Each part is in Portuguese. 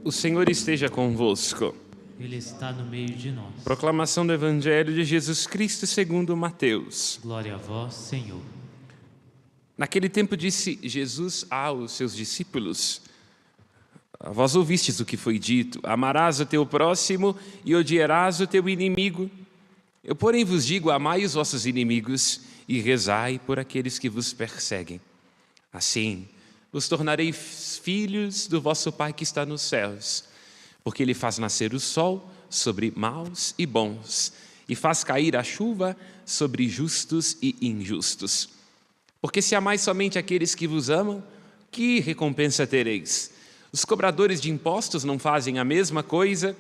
O Senhor esteja convosco. Ele está no meio de nós. Proclamação do Evangelho de Jesus Cristo segundo Mateus. Glória a vós, Senhor. Naquele tempo disse Jesus aos seus discípulos: vós ouvistes o que foi dito, amarás o teu próximo e odiarás o teu inimigo. Eu, porém, vos digo, amai os vossos inimigos e rezai por aqueles que vos perseguem. Assim, vos tornareis filhos do vosso Pai que está nos céus, porque Ele faz nascer o sol sobre maus e bons, e faz cair a chuva sobre justos e injustos. Porque se amais somente aqueles que vos amam, que recompensa tereis? Os cobradores de impostos não fazem a mesma coisa?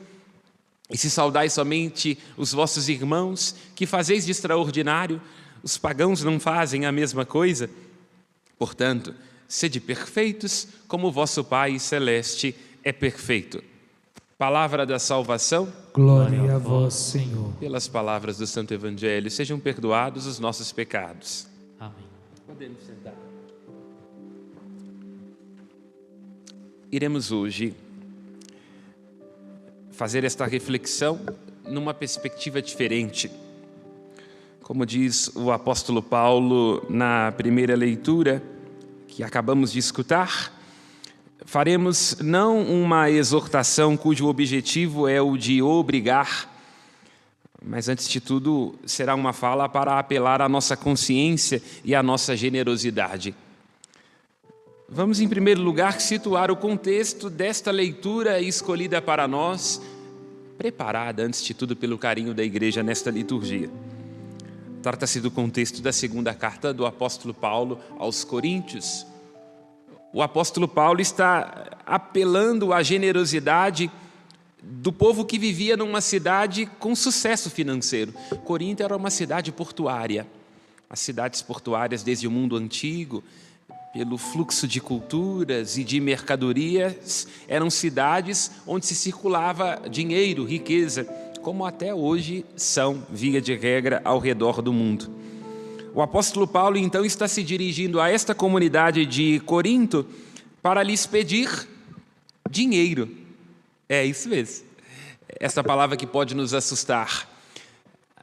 E se saudais somente os vossos irmãos, que fazeis de extraordinário, os pagãos não fazem a mesma coisa? Portanto, sede perfeitos, como o vosso Pai Celeste é perfeito. Palavra da salvação. Glória a vós, Senhor. Pelas palavras do Santo Evangelho, sejam perdoados os nossos pecados. Amém. Podemos sentar. Iremos hoje fazer esta reflexão numa perspectiva diferente. Como diz o apóstolo Paulo na primeira leitura que acabamos de escutar, faremos não uma exortação cujo objetivo é o de obrigar, mas antes de tudo será uma fala para apelar à nossa consciência e à nossa generosidade. Vamos, em primeiro lugar, situar o contexto desta leitura escolhida para nós, preparada, antes de tudo, pelo carinho da igreja nesta liturgia. Trata-se do contexto da segunda carta do apóstolo Paulo aos Coríntios. O apóstolo Paulo está apelando à generosidade do povo que vivia numa cidade com sucesso financeiro. Corinto era uma cidade portuária. As cidades portuárias, desde o mundo antigo, pelo fluxo de culturas e de mercadorias, eram cidades onde se circulava dinheiro, riqueza, como até hoje são, via de regra, ao redor do mundo. O apóstolo Paulo, então, está se dirigindo a esta comunidade de Corinto para lhes pedir dinheiro. É isso mesmo. Essa palavra que pode nos assustar.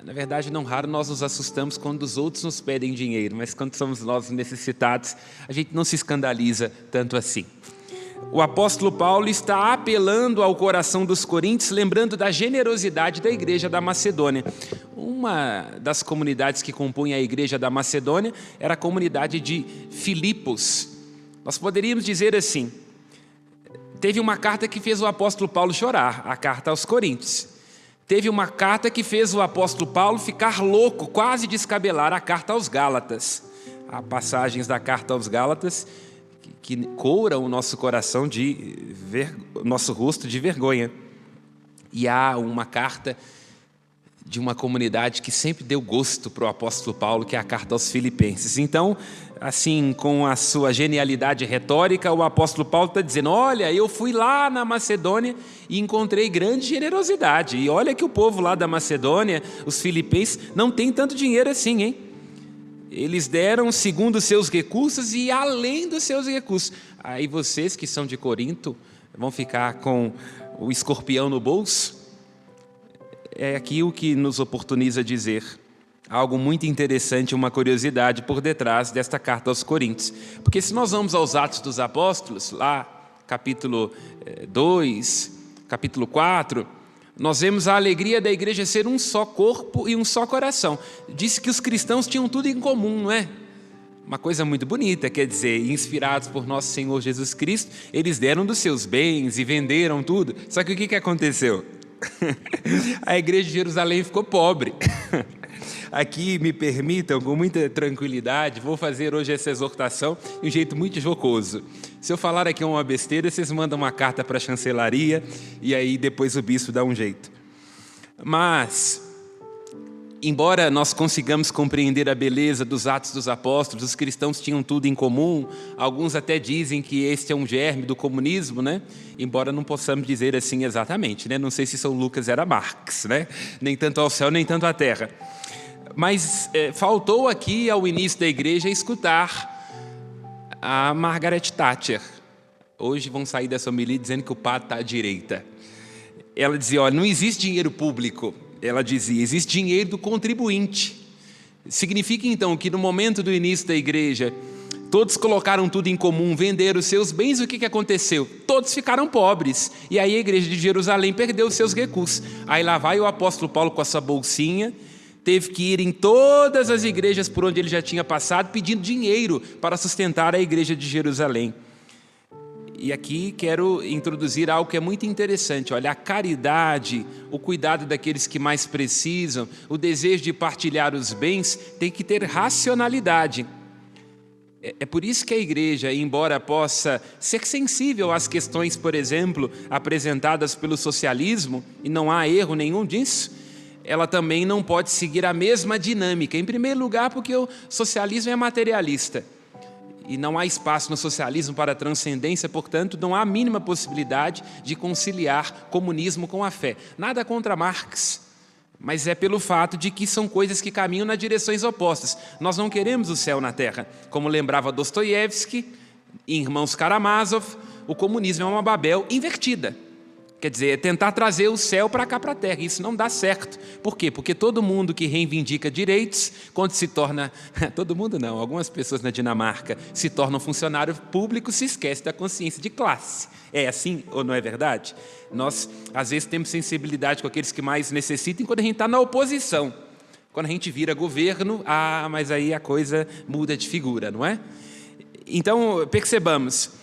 Na verdade, não raro nós nos assustamos quando os outros nos pedem dinheiro, mas quando somos nós necessitados, a gente não se escandaliza tanto assim. O apóstolo Paulo está apelando ao coração dos coríntios, lembrando da generosidade da igreja da Macedônia. Uma das comunidades que compõem a igreja da Macedônia era a comunidade de Filipos. Nós poderíamos dizer assim: teve uma carta que fez o apóstolo Paulo chorar, a carta aos Coríntios. Teve uma carta que fez o apóstolo Paulo ficar louco, quase descabelar, a carta aos Gálatas. Há passagens da carta aos Gálatas que couram o nosso coração nosso rosto de vergonha. E há uma carta de uma comunidade que sempre deu gosto para o apóstolo Paulo, que é a carta aos Filipenses. Então, assim, com a sua genialidade retórica, o apóstolo Paulo está dizendo: olha, eu fui lá na Macedônia e encontrei grande generosidade. E olha que o povo lá da Macedônia, os filipenses, não tem tanto dinheiro assim, hein? Eles deram segundo os seus recursos e além dos seus recursos. Aí vocês que são de Corinto vão ficar com o escorpião no bolso? É aqui o que nos oportuniza dizer algo muito interessante, uma curiosidade por detrás desta carta aos Coríntios. Porque se nós vamos aos Atos dos Apóstolos, lá capítulo 2, capítulo 4... nós vemos a alegria da igreja ser um só corpo e um só coração. Disse que os cristãos tinham tudo em comum, não é? Uma coisa muito bonita, quer dizer, inspirados por nosso Senhor Jesus Cristo, eles deram dos seus bens e venderam tudo. Só que o que aconteceu? A igreja de Jerusalém ficou pobre. Aqui, me permitam, com muita tranquilidade, vou fazer hoje essa exortação de um jeito muito jocoso. Se eu falar aqui uma besteira, vocês mandam uma carta para a chancelaria e aí depois o bispo dá um jeito. Mas, embora nós consigamos compreender a beleza dos Atos dos Apóstolos, os cristãos tinham tudo em comum, alguns até dizem que este é um germe do comunismo, né? Embora não possamos dizer assim exatamente, né? Não sei se São Lucas era Marx, né? Nem tanto ao céu, nem tanto à terra. Mas faltou aqui, ao início da igreja, escutar a Margaret Thatcher, hoje vão sair dessa homilia dizendo que o padre está à direita. Ela dizia, olha, não existe dinheiro público. Ela dizia, existe dinheiro do contribuinte. Significa então que no momento do início da igreja, todos colocaram tudo em comum, venderam os seus bens, e o que aconteceu? Todos ficaram pobres. E aí a igreja de Jerusalém perdeu os seus recursos. Aí lá vai o apóstolo Paulo com a sua bolsinha, teve que ir em todas as igrejas por onde ele já tinha passado, pedindo dinheiro para sustentar a igreja de Jerusalém. E aqui quero introduzir algo que é muito interessante. Olha, a caridade, o cuidado daqueles que mais precisam, o desejo de partilhar os bens, tem que ter racionalidade. É por isso que a igreja, embora possa ser sensível às questões, por exemplo, apresentadas pelo socialismo, e não há erro nenhum disso, ela também não pode seguir a mesma dinâmica. Em primeiro lugar, porque o socialismo é materialista. E não há espaço no socialismo para a transcendência, portanto, não há a mínima possibilidade de conciliar comunismo com a fé. Nada contra Marx, mas é pelo fato de que são coisas que caminham nas direções opostas. Nós não queremos o céu na terra. Como lembrava Dostoiévski, em Irmãos Karamazov, o comunismo é uma Babel invertida. Quer dizer, é tentar trazer o céu para cá, para a terra. Isso não dá certo. Por quê? Porque todo mundo que reivindica direitos, quando se torna... Todo mundo não, algumas pessoas na Dinamarca se tornam funcionário público, se esquece da consciência de classe. É assim ou não é verdade? Nós, às vezes, temos sensibilidade com aqueles que mais necessitam quando a gente está na oposição. Quando a gente vira governo, mas aí a coisa muda de figura, não é? Então, percebamos...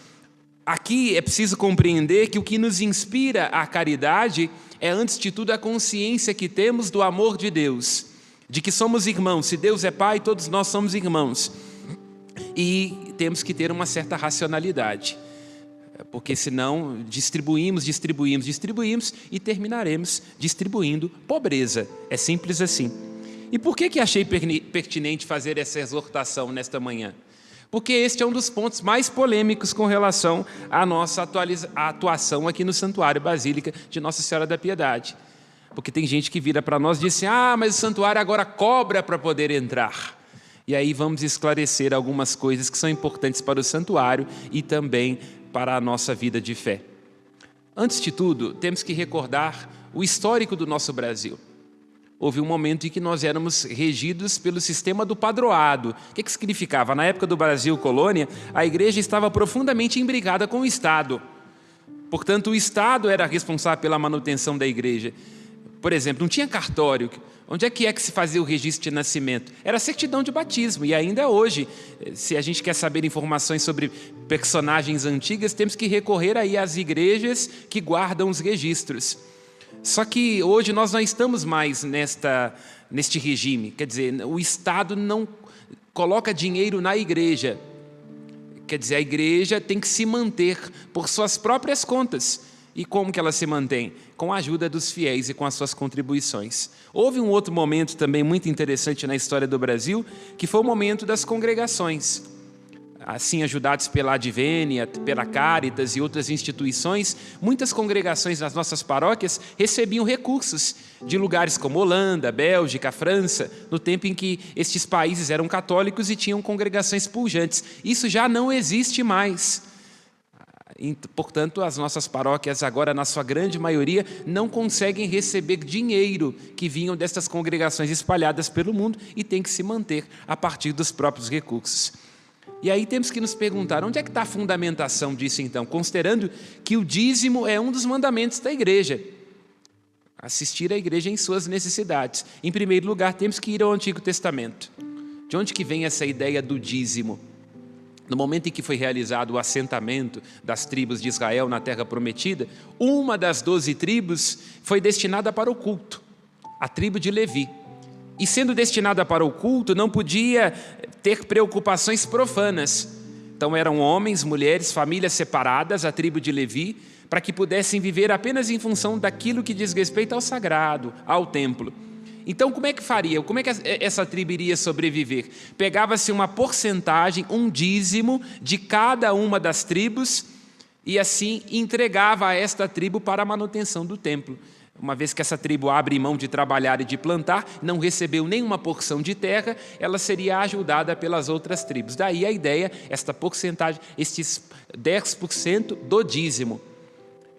Aqui é preciso compreender que o que nos inspira a caridade é, antes de tudo, a consciência que temos do amor de Deus, de que somos irmãos. Se Deus é Pai, todos nós somos irmãos. E temos que ter uma certa racionalidade, porque senão distribuímos e terminaremos distribuindo pobreza. É simples assim. E por que achei pertinente fazer essa exortação nesta manhã? Porque este é um dos pontos mais polêmicos com relação à nossa atuação aqui no Santuário Basílica de Nossa Senhora da Piedade. Porque tem gente que vira para nós e diz assim, mas o santuário agora cobra para poder entrar. E aí vamos esclarecer algumas coisas que são importantes para o santuário e também para a nossa vida de fé. Antes de tudo, temos que recordar o histórico do nosso Brasil. Houve um momento em que nós éramos regidos pelo sistema do padroado. O que significava? Na época do Brasil colônia, a igreja estava profundamente imbricada com o Estado. Portanto, o Estado era responsável pela manutenção da igreja. Por exemplo, não tinha cartório. Onde é que se fazia o registro de nascimento? Era certidão de batismo. E ainda hoje, se a gente quer saber informações sobre personagens antigas, temos que recorrer aí às igrejas que guardam os registros. Só que hoje nós não estamos mais neste regime. Quer dizer, o Estado não coloca dinheiro na igreja. Quer dizer, a igreja tem que se manter por suas próprias contas. E como que ela se mantém? Com a ajuda dos fiéis e com as suas contribuições. Houve um outro momento também muito interessante na história do Brasil, que foi o momento das congregações. Assim, ajudados pela Advênia, pela Caritas e outras instituições, muitas congregações nas nossas paróquias recebiam recursos de lugares como Holanda, Bélgica, França, no tempo em que estes países eram católicos e tinham congregações pujantes. Isso já não existe mais. Portanto, as nossas paróquias agora, na sua grande maioria, não conseguem receber dinheiro que vinham destas congregações espalhadas pelo mundo e têm que se manter a partir dos próprios recursos. E aí temos que nos perguntar, onde é que está a fundamentação disso então? Considerando que o dízimo é um dos mandamentos da igreja. Assistir à igreja em suas necessidades. Em primeiro lugar, temos que ir ao Antigo Testamento. De onde que vem essa ideia do dízimo? No momento em que foi realizado o assentamento das tribos de Israel na Terra Prometida, uma das 12 tribos foi destinada para o culto, a tribo de Levi. E sendo destinada para o culto, não podia ter preocupações profanas. Então eram homens, mulheres, famílias separadas, a tribo de Levi, para que pudessem viver apenas em função daquilo que diz respeito ao sagrado, ao templo. Então como é que faria? Como é que essa tribo iria sobreviver? Pegava-se uma porcentagem, um dízimo de cada uma das tribos e assim entregava a esta tribo para a manutenção do templo. uma vez que essa tribo abre mão de trabalhar e de plantar, não recebeu nenhuma porção de terra, ela seria ajudada pelas outras tribos. Daí a ideia, esta porcentagem, estes 10% do dízimo.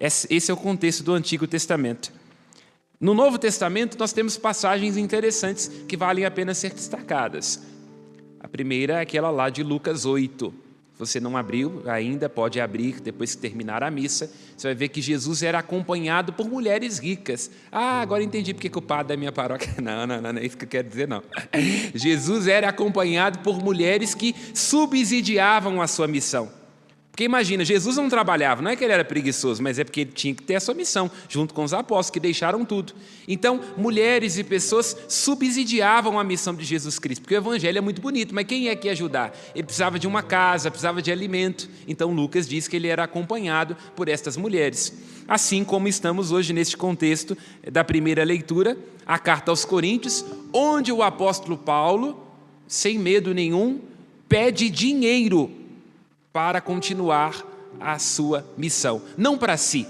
Esse é o contexto do Antigo Testamento. No Novo Testamento, nós temos passagens interessantes que valem a pena ser destacadas. A primeira é aquela lá de Lucas 8. Se você não abriu ainda, pode abrir depois que terminar a missa. Você vai ver que Jesus era acompanhado por mulheres ricas. Agora entendi porque que o padre da minha paróquia... Não é isso que eu quero dizer, não. Jesus era acompanhado por mulheres que subsidiavam a sua missão. Porque imagina, Jesus não trabalhava, não é que ele era preguiçoso, mas é porque ele tinha que ter a sua missão, junto com os apóstolos, que deixaram tudo. Então, mulheres e pessoas subsidiavam a missão de Jesus Cristo, porque o evangelho é muito bonito, mas quem é que ia ajudar? Ele precisava de uma casa, precisava de alimento. Então, Lucas diz que ele era acompanhado por estas mulheres. Assim como estamos hoje neste contexto da primeira leitura, a carta aos Coríntios, onde o apóstolo Paulo, sem medo nenhum, pede dinheiro para continuar a sua missão, não para si.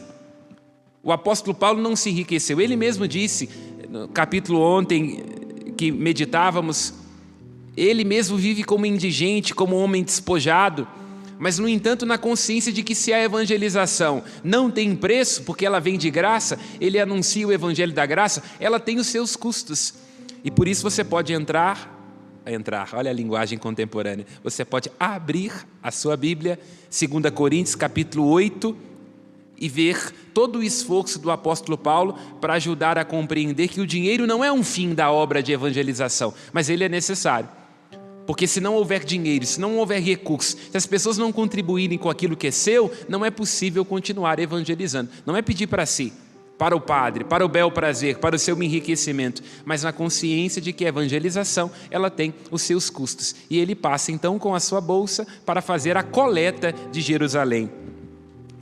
O apóstolo Paulo não se enriqueceu. Ele mesmo disse, no capítulo ontem que meditávamos, ele mesmo vive como indigente, como homem despojado, mas, no entanto, na consciência de que se a evangelização não tem preço, porque ela vem de graça, ele anuncia o evangelho da graça, ela tem os seus custos. E por isso você pode entrar, olha a linguagem contemporânea, você pode abrir a sua Bíblia, 2 Coríntios capítulo 8, e ver todo o esforço do apóstolo Paulo para ajudar a compreender que o dinheiro não é um fim da obra de evangelização, mas ele é necessário. Porque se não houver dinheiro, se não houver recursos, se as pessoas não contribuírem com aquilo que é seu, não é possível continuar evangelizando. Não é pedir para si, para o padre, para o bel prazer, para o seu enriquecimento, mas na consciência de que a evangelização ela tem os seus custos. E ele passa então com a sua bolsa para fazer a coleta de Jerusalém.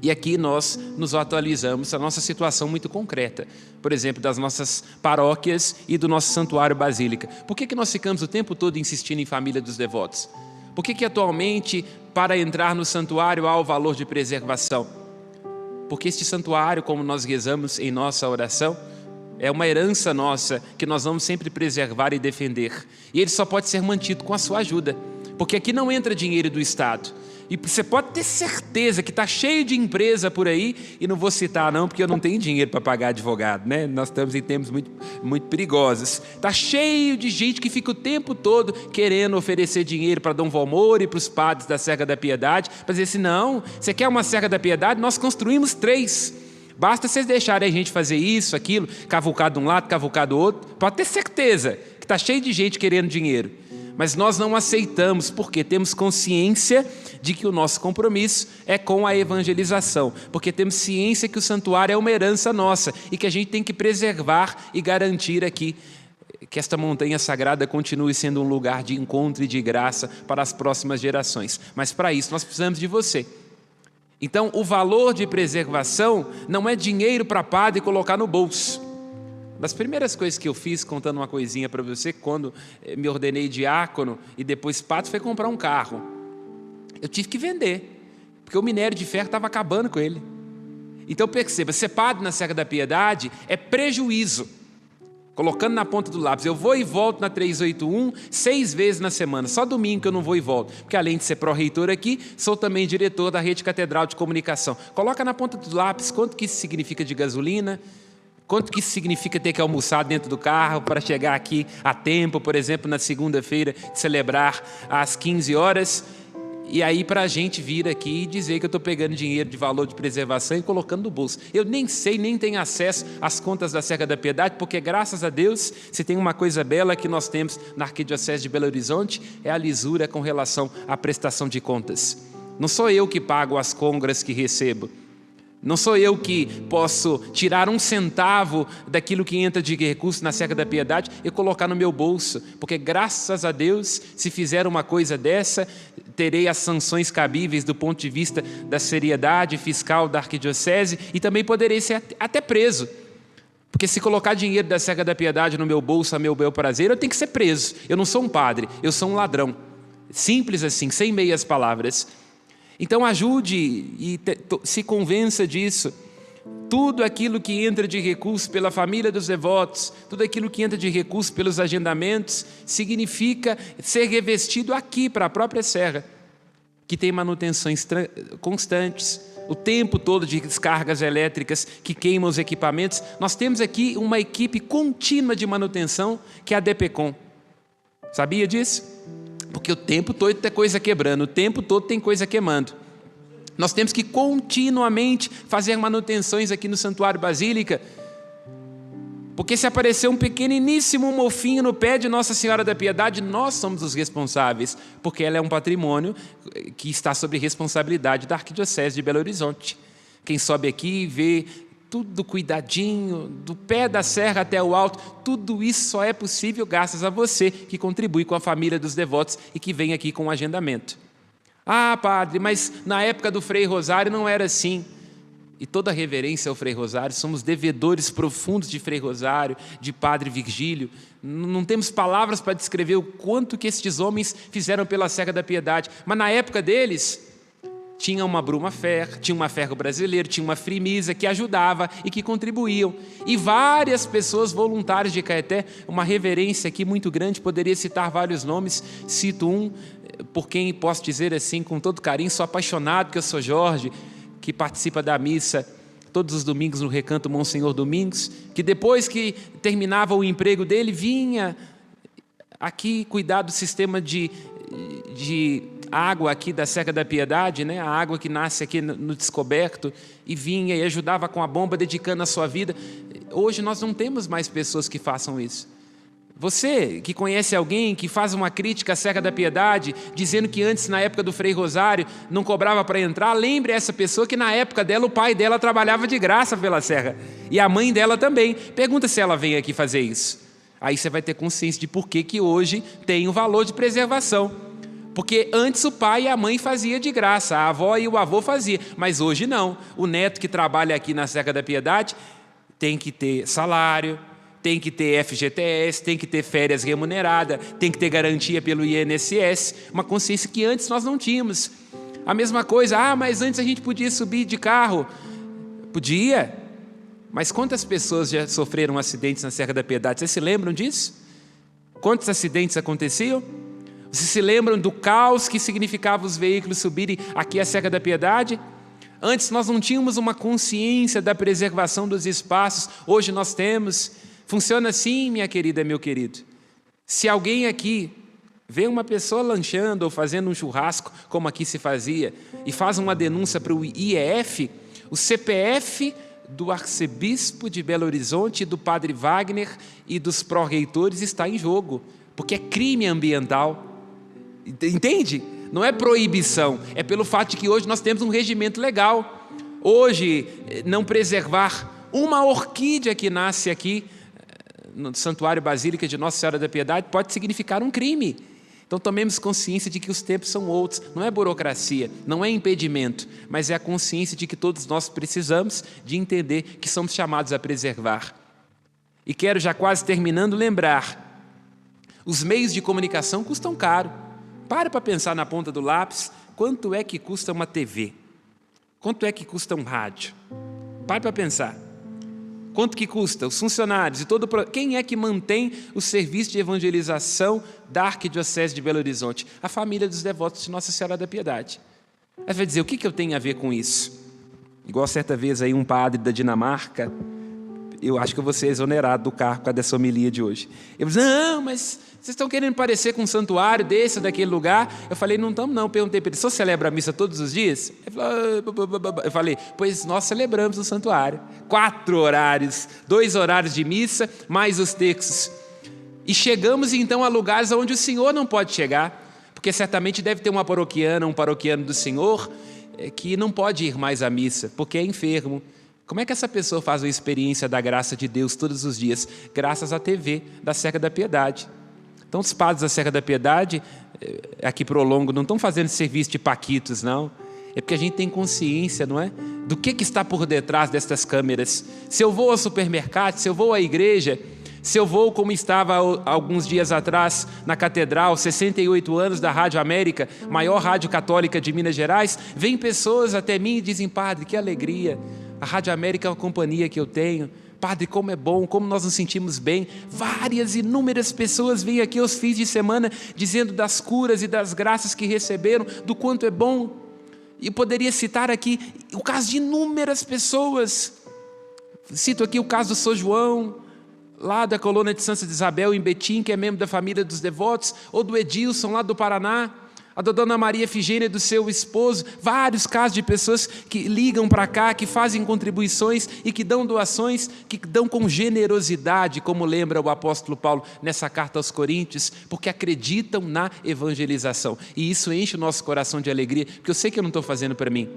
E aqui nós nos atualizamos a nossa situação muito concreta, por exemplo, das nossas paróquias e do nosso santuário basílica. Por que nós ficamos o tempo todo insistindo em família dos devotos? Por que atualmente, para entrar no santuário, há o valor de preservação? Porque este santuário, como nós rezamos em nossa oração, é uma herança nossa que nós vamos sempre preservar e defender. E ele só pode ser mantido com a sua ajuda, porque aqui não entra dinheiro do Estado. E você pode ter certeza que está cheio de empresa por aí, e não vou citar não, porque eu não tenho dinheiro para pagar advogado, né? Nós estamos em tempos muito perigosos. Está cheio de gente que fica o tempo todo querendo oferecer dinheiro para Dom Valmor e para os padres da Serra da Piedade, para dizer assim, não, você quer uma Serra da Piedade? Nós construímos 3. Basta vocês deixarem a gente fazer isso, aquilo, cavucar de um lado, cavucar do outro. Pode ter certeza que está cheio de gente querendo dinheiro. Mas nós não aceitamos, porque temos consciência de que o nosso compromisso é com a evangelização, porque temos ciência que o santuário é uma herança nossa e que a gente tem que preservar e garantir aqui que esta montanha sagrada continue sendo um lugar de encontro e de graça para as próximas gerações. Mas para isso nós precisamos de você. Então o valor de preservação não é dinheiro para padre colocar no bolso. Das primeiras coisas que eu fiz, contando uma coisinha para você, quando me ordenei diácono e depois padre, foi comprar um carro. Eu tive que vender, porque o minério de ferro estava acabando com ele. Então perceba, ser padre na Serra da Piedade é prejuízo. Colocando na ponta do lápis, eu vou e volto na 381 6 vezes na semana, só domingo que eu não vou e volto, porque além de ser pró-reitor aqui, sou também diretor da Rede Catedral de Comunicação. Coloca na ponta do lápis quanto que isso significa de gasolina, quanto que isso significa ter que almoçar dentro do carro para chegar aqui a tempo, por exemplo, na segunda-feira, celebrar às 15 horas, e aí para a gente vir aqui e dizer que eu estou pegando dinheiro de valor de preservação e colocando no bolso. Eu nem sei, nem tenho acesso às contas da Serra da Piedade, porque graças a Deus, se tem uma coisa bela que nós temos na Arquidiocese de Belo Horizonte, é a lisura com relação à prestação de contas. Não sou eu que pago as congras que recebo. Não sou eu que posso tirar 1 centavo daquilo que entra de recurso na Serra da Piedade e colocar no meu bolso, porque graças a Deus, se fizer uma coisa dessa, terei as sanções cabíveis do ponto de vista da seriedade fiscal da arquidiocese e também poderei ser até preso. Porque se colocar dinheiro da Serra da Piedade no meu bolso a meu bel prazer, eu tenho que ser preso. Eu não sou um padre, eu sou um ladrão. Simples assim, sem meias palavras. Então ajude e se convença disso. Tudo aquilo que entra de recurso pela família dos devotos, tudo aquilo que entra de recurso pelos agendamentos, significa ser revestido aqui para a própria serra, que tem manutenções constantes, o tempo todo de descargas elétricas que queimam os equipamentos. Nós temos aqui uma equipe contínua de manutenção, que é a DPCOM. Sabia disso? Porque o tempo todo tem coisa quebrando, o tempo todo tem coisa queimando. Nós temos que continuamente fazer manutenções aqui no Santuário Basílica, porque se aparecer um pequeniníssimo mofinho no pé de Nossa Senhora da Piedade, nós somos os responsáveis, porque ela é um patrimônio que está sob responsabilidade da Arquidiocese de Belo Horizonte. Quem sobe aqui e vê tudo cuidadinho, do pé da serra até o alto, tudo isso só é possível graças a você, que contribui com a família dos devotos e que vem aqui com o agendamento. Ah, padre, mas na época do Frei Rosário não era assim. E toda reverência ao Frei Rosário, somos devedores profundos de Frei Rosário, de Padre Virgílio. Não temos palavras para descrever o quanto que estes homens fizeram pela Serra da Piedade. Mas na época deles, tinha uma Bruma Fer, tinha uma Ferro Brasileiro, tinha uma Frimisa que ajudava e que contribuíam. E várias pessoas voluntárias de Caeté, uma reverência aqui muito grande, poderia citar vários nomes, cito um, por quem posso dizer assim com todo carinho, sou apaixonado, que eu sou Jorge, que participa da missa todos os domingos no Recanto Monsenhor Domingos, que depois que terminava o emprego dele, vinha aqui cuidar do sistema de água aqui da Serra da Piedade, né? A água que nasce aqui no descoberto, e vinha e ajudava com a bomba, dedicando a sua vida. Hoje nós não temos mais pessoas que façam isso. Você que conhece alguém que faz uma crítica à Serra da Piedade, dizendo que antes, na época do Frei Rosário, não cobrava para entrar, lembre essa pessoa que na época dela, o pai dela trabalhava de graça pela serra, e a mãe dela também. Pergunta se ela vem aqui fazer isso. Aí você vai ter consciência de por que hoje tem o valor de preservação. Porque antes o pai e a mãe faziam de graça, a avó e o avô faziam, mas hoje não. O neto que trabalha aqui na Serra da Piedade tem que ter salário, tem que ter FGTS, tem que ter férias remuneradas, tem que ter garantia pelo INSS, uma consciência que antes nós não tínhamos. A mesma coisa, mas antes a gente podia subir de carro. Podia, mas quantas pessoas já sofreram acidentes na Serra da Piedade? Vocês se lembram disso? Quantos acidentes aconteciam? Vocês se lembram do caos que significava os veículos subirem aqui à Serra da Piedade? Antes nós não tínhamos uma consciência da preservação dos espaços, hoje nós temos. Funciona assim, minha querida, meu querido. Se alguém aqui vê uma pessoa lanchando ou fazendo um churrasco, como aqui se fazia, e faz uma denúncia para o IEF, o CPF do arcebispo de Belo Horizonte, do padre Wagner e dos pró-reitores está em jogo, porque é crime ambiental. Entende? Não é proibição, é pelo fato de que hoje nós temos um regimento legal. Hoje, não preservar uma orquídea que nasce aqui no Santuário Basílica de Nossa Senhora da Piedade pode significar um crime. Então tomemos consciência de que os tempos são outros. Não é burocracia, não é impedimento, mas é a consciência de que todos nós precisamos de entender que somos chamados a preservar. E quero, já quase terminando, lembrar, os meios de comunicação custam caro. Para pensar na ponta do lápis, quanto é que custa uma TV? Quanto é que custa um rádio? Para pensar. Quanto que custa? Os funcionários e todo... Quem é que mantém o serviço de evangelização da Arquidiocese de Belo Horizonte? A família dos devotos de Nossa Senhora da Piedade. Aí vai dizer, o que eu tenho a ver com isso? Igual certa vez aí um padre da Dinamarca, eu acho que eu vou ser exonerado do cargo por causa dessa homilia de hoje. Eu disse, não, mas vocês estão querendo parecer com um santuário desse ou daquele lugar? Eu falei, não estamos não. Perguntei para ele, você celebra a missa todos os dias? Eu falei, pois nós celebramos no santuário. 4 horários, 2 horários de missa, mais os textos. E chegamos então a lugares onde o Senhor não pode chegar, porque certamente deve ter uma paroquiana, um paroquiano do Senhor, que não pode ir mais à missa, porque é enfermo. Como é que essa pessoa faz a experiência da graça de Deus todos os dias? Graças à TV da Serra da Piedade. Então os padres da Serra da Piedade, aqui pro longo, não estão fazendo serviço de paquitos, não. É porque a gente tem consciência, não é? Do que está por detrás destas câmeras. Se eu vou ao supermercado, se eu vou à igreja, se eu vou como estava alguns dias atrás na Catedral, 68 anos da Rádio América, maior rádio católica de Minas Gerais, vem pessoas até mim e dizem, padre, que alegria, A Rádio América é uma companhia que eu tenho. Padre, como é bom, como nós nos sentimos bem. Inúmeras pessoas vêm aqui aos fins de semana dizendo das curas e das graças que receberam, do quanto é bom. E poderia citar aqui o caso de inúmeras pessoas. Cito aqui o caso do São João, lá da colônia de Santa Isabel, em Betim, que é membro da família dos devotos, ou do Edilson, lá do Paraná, a da Dona Maria Efigênia, do seu esposo, vários casos de pessoas que ligam para cá, que fazem contribuições e que dão doações, que dão com generosidade, como lembra o apóstolo Paulo nessa carta aos Coríntios, porque acreditam na evangelização. E isso enche o nosso coração de alegria, porque eu sei que eu não estou fazendo para mim.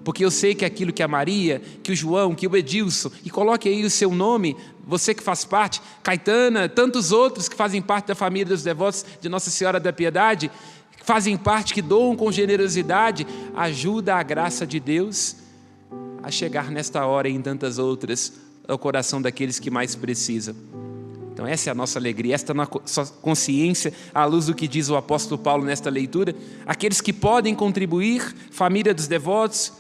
Porque eu sei que aquilo que a Maria, que o João, que o Edilson, e coloque aí o seu nome, você que faz parte, Caetana, tantos outros que fazem parte da família dos devotos de Nossa Senhora da Piedade, que fazem parte, que doam com generosidade, ajuda a graça de Deus a chegar nesta hora e em tantas outras ao coração daqueles que mais precisam. Então essa é a nossa alegria, esta é a nossa consciência, à luz do que diz o apóstolo Paulo nesta leitura. Aqueles que podem contribuir, família dos devotos,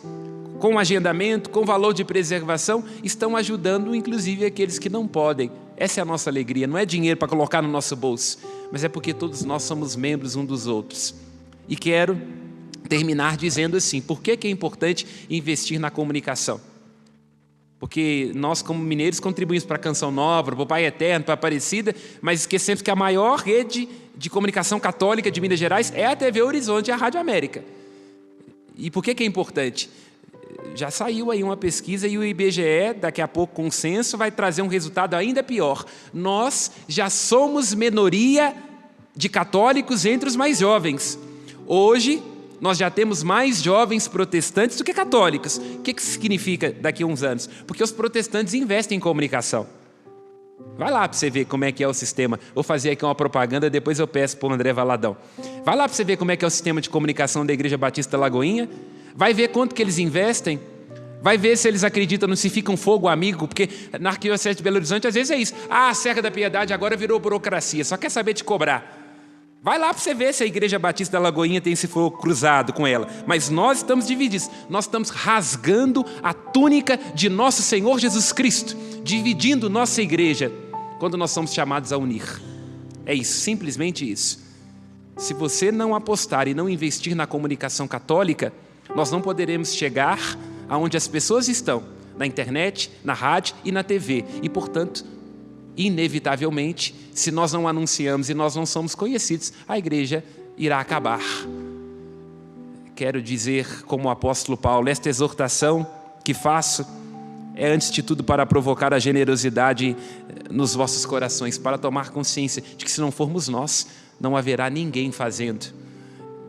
com agendamento, com valor de preservação, estão ajudando inclusive aqueles que não podem. Essa é a nossa alegria, não é dinheiro para colocar no nosso bolso, mas é porque todos nós somos membros um dos outros. E quero terminar dizendo assim, por que é importante investir na comunicação? Porque nós, como mineiros, contribuímos para a Canção Nova, para o Pai Eterno, para a Aparecida, mas esquecemos que a maior rede de comunicação católica de Minas Gerais é a TV Horizonte e a Rádio América. E por que é importante? Já saiu aí uma pesquisa e o IBGE, daqui a pouco com o censo, vai trazer um resultado ainda pior. Nós já somos minoria de católicos entre os mais jovens. Hoje, nós já temos mais jovens protestantes do que católicos. O que significa daqui a uns anos? Porque os protestantes investem em comunicação. Vai lá para você ver como é que é o sistema. Vou fazer aqui uma propaganda, depois eu peço para o André Valadão. Vai lá para você ver como é que é o sistema de comunicação da Igreja Batista Lagoinha. Vai ver quanto que eles investem. Vai ver se eles acreditam no Se Fica um Fogo Amigo, porque na Arquidiocese de Belo Horizonte às vezes é isso. A Serra da Piedade agora virou burocracia, só quer saber te cobrar. Vai lá para você ver se a Igreja Batista da Lagoinha tem esse fogo cruzado com ela. Mas nós estamos divididos. Nós estamos rasgando a túnica de nosso Senhor Jesus Cristo, dividindo nossa igreja, quando nós somos chamados a unir. É isso, simplesmente isso. Se você não apostar e não investir na comunicação católica, nós não poderemos chegar aonde as pessoas estão, na internet, na rádio e na TV. E, portanto, inevitavelmente, se nós não anunciamos e nós não somos conhecidos, a igreja irá acabar. Quero dizer, como o apóstolo Paulo, esta exortação que faço é antes de tudo para provocar a generosidade nos vossos corações, para tomar consciência de que se não formos nós, não haverá ninguém fazendo.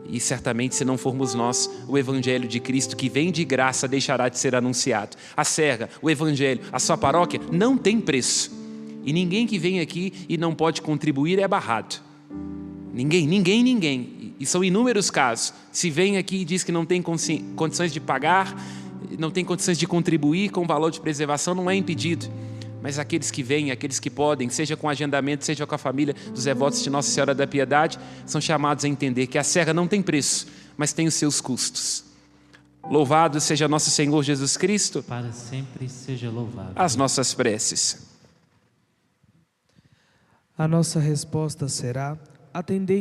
E certamente se não formos nós, o Evangelho de Cristo que vem de graça deixará de ser anunciado. A serra, o Evangelho, a sua paróquia não tem preço. E ninguém que vem aqui e não pode contribuir é barrado. Ninguém. E são inúmeros casos. Se vem aqui e diz que não tem condições de pagar, não tem condições de contribuir com o valor de preservação, não é impedido. Mas aqueles que vêm, aqueles que podem, seja com agendamento, seja com a família dos devotos de Nossa Senhora da Piedade, são chamados a entender que a serra não tem preço, mas tem os seus custos. Louvado seja nosso Senhor Jesus Cristo. Para sempre seja louvado. As nossas preces. A nossa resposta será: atendei-nos.